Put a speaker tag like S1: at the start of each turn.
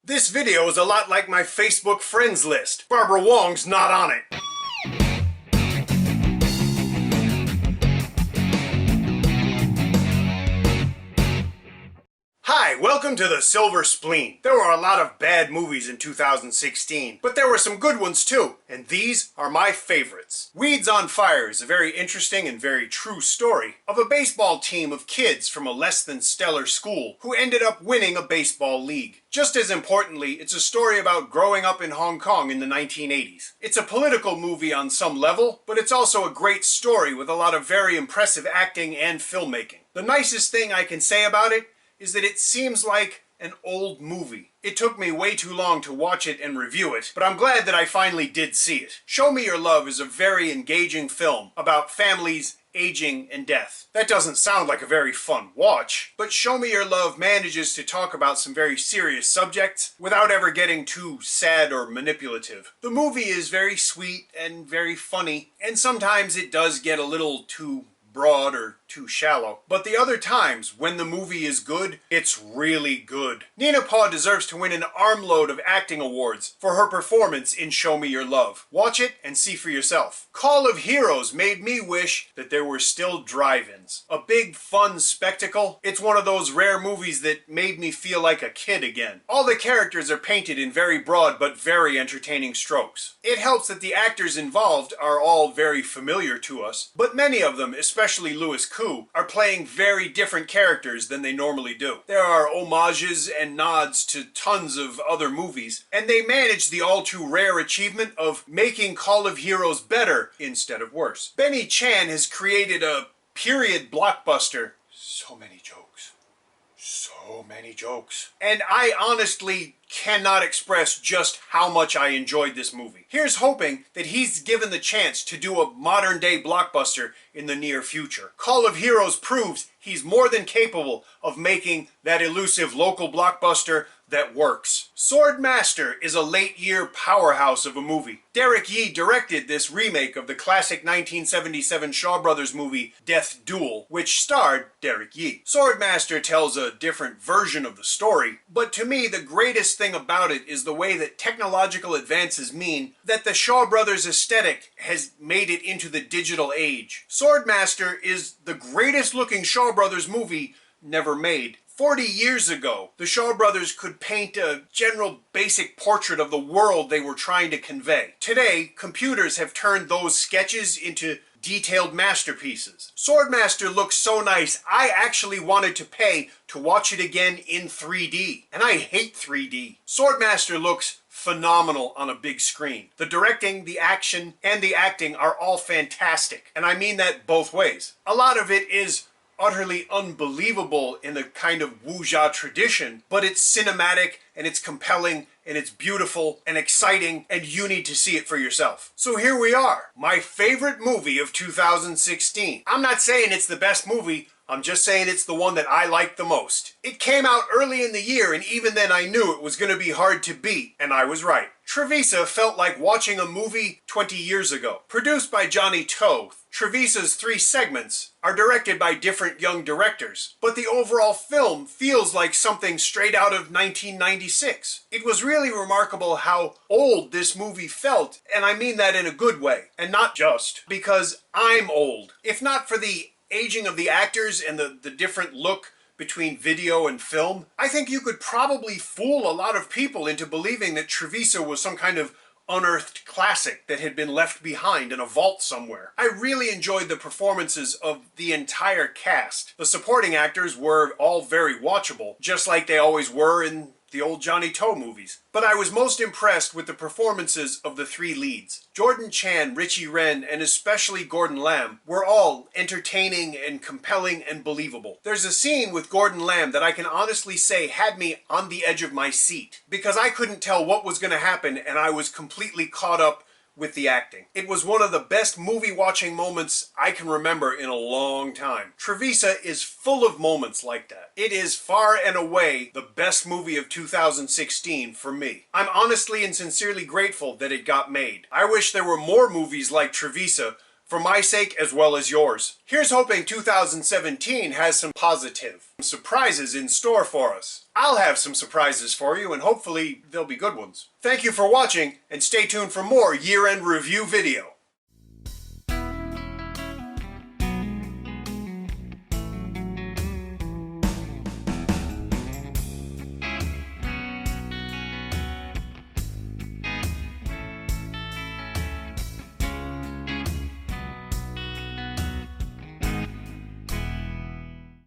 S1: This video is a lot like my Facebook friends list. Barbara Wong's not on it. Hi, welcome to the Silver Spleen. There were a lot of bad movies in 2016, but there were some good ones too, and these are my favorites. Weeds on Fire is a very interesting and very true story of a baseball team of kids from a less than stellar school who ended up winning a baseball league. Just as importantly, it's a story about growing up in Hong Kong in the 1980s. It's a political movie on some level, but it's also a great story with a lot of very impressive acting and filmmaking. The nicest thing I can say about it is that it seems like an old movie. It took me way too long to watch it and review it, but I'm glad that I finally did see it. Show Me Your Love is a very engaging film about families, aging, and death. That doesn't sound like a very fun watch, but Show Me Your Love manages to talk about some very serious subjects without ever getting too sad or manipulative. The movie is very sweet and very funny, and sometimes it does get a little too broad or too shallow. But the other times, when the movie is good, it's really good. Nina Paw deserves to win an armload of acting awards for her performance in Show Me Your Love. Watch it and see for yourself. Call of Heroes made me wish that there were still drive-ins. A big, fun spectacle. It's one of those rare movies that made me feel like a kid again. All the characters are painted in very broad but very entertaining strokes. It helps that the actors involved are all very familiar to us, but many of them, especially Louis Koo, are playing very different characters than they normally do. There are homages and nods to tons of other movies, and they manage the all too rare achievement of making Call of Heroes better instead of worse. Benny Chan has created a period blockbuster. So many jokes. So many jokes. And I honestly cannot express just how much I enjoyed this movie. Here's hoping that he's given the chance to do a modern-day blockbuster in the near future. Call of Heroes proves he's more than capable of making that elusive local blockbuster that works. Swordmaster is a late-year powerhouse of a movie. Derek Yee directed this remake of the classic 1977 Shaw Brothers movie Death Duel, which starred Derek Yee. Swordmaster tells a different version of the story, but to me the greatest thing about it is the way that technological advances mean that the Shaw Brothers aesthetic has made it into the digital age. Swordmaster is the greatest looking Shaw Brothers movie never made. 40 years ago, the Shaw Brothers could paint a general basic portrait of the world they were trying to convey. Today, computers have turned those sketches into detailed masterpieces. Swordmaster looks so nice, I actually wanted to pay to watch it again in 3D. And I hate 3D. Swordmaster looks phenomenal on a big screen. The directing, the action, and the acting are all fantastic. And I mean that both ways. A lot of it is utterly unbelievable in the kind of wuxia tradition, but it's cinematic and it's compelling and it's beautiful and exciting, and you need to see it for yourself. So here we are, my favorite movie of 2016. I'm not saying it's the best movie, I'm just saying it's the one that I like the most. It came out early in the year, and even then I knew it was going to be hard to beat, and I was right. Treviso felt like watching a movie 20 years ago. Produced by Johnny To, Treviso's 3 segments are directed by different young directors, but the overall film feels like something straight out of 1996. It was really remarkable how old this movie felt, and I mean that in a good way, and not just because I'm old. If not for the aging of the actors and the different look between video and film, I think you could probably fool a lot of people into believing that Treviso was some kind of unearthed classic that had been left behind in a vault somewhere. I really enjoyed the performances of the entire cast. The supporting actors were all very watchable, just like they always were in the old Johnny To movies. But I was most impressed with the performances of the 3 leads. Jordan Chan, Richie Ren, and especially Gordon Lam were all entertaining and compelling and believable. There's a scene with Gordon Lam that I can honestly say had me on the edge of my seat, because I couldn't tell what was going to happen and I was completely caught up with the acting. It was one of the best movie watching moments I can remember in a long time. Treviso is full of moments like that. It is far and away the best movie of 2016 for me. I'm honestly and sincerely grateful that it got made. I wish there were more movies like Treviso for my sake as well as yours. Here's hoping 2017 has some positive surprises in store for us. I'll have some surprises for you, and hopefully they'll be good ones. Thank you for watching, and stay tuned for more year-end review video.